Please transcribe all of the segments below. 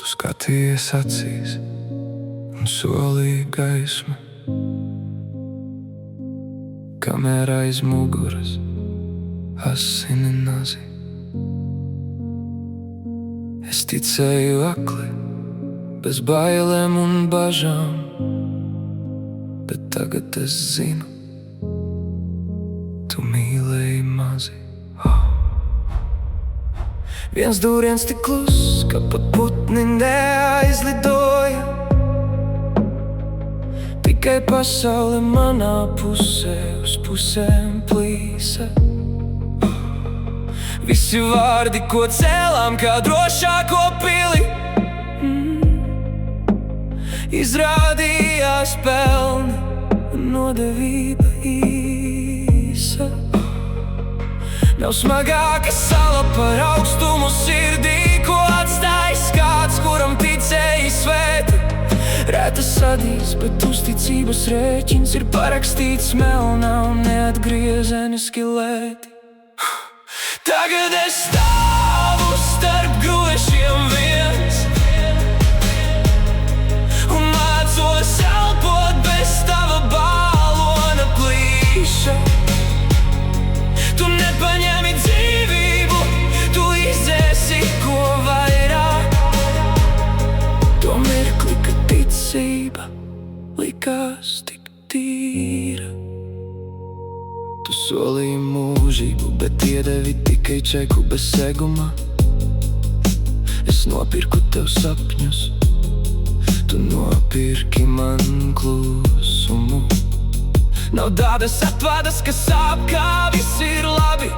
Tu skaties acīs un solīji gaismu, kamēr aiz muguras asini nazi. Es ticēju akli, bez bailēm un bažām, bet tagad es zinu, tu mīlēji mazi. Viens dūriens tik kluss, ka pat putni neaizlidoja. Tikai pasaule manā pusē uz pusēm plīsa. Visi vārdi, ko cēlām kā drošāko pili, izrādījās pelni un nodevība īsa. Nav smagāka sala par augstumu sirdī, ko atstājis kāds, kuram ticēji svēti. Rētas sadīs, bet uzticības rēķins ir parakstīts melnā un neatgriezeniski lēti. Tagad es stāvu starp grošiem viens un mācos elpot bez tava bālona plīša. Tu nepaņemi dzīvību, tu izdzēsi ko vairāk. To mirkli, kad ticība likās tik tīra. Tu solīji mūžību, bet iedevi tikai čeku bez seguma. Es nopirku tev sapņus, tu nopirki man klusumu. Nav tādas atvadas, kas sāp, kā viss ir labi,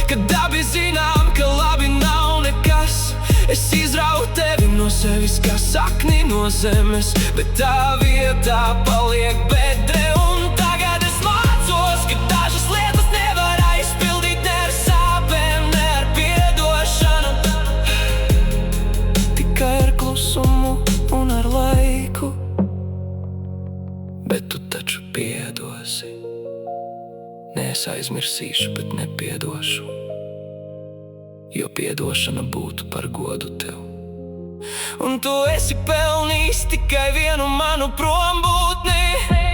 kad abi zinām, ka labi nav nekas. Es izrauju tevi no sevis kā sakni no zemes, bet tā vietā paliek bedre. Un tagad es mācos, ka dažas lietas nevar aizpildīt ne ar sāpēm, ne ar piedošanu, tikai ar klusumu un ar laiku. Bet tu taču piedosi. Nē, es aizmirsīšu, bet nepiedošu, jo piedošana būtu par godu tev. Un tu esi pelnījis tikai vienu manu prombūtni.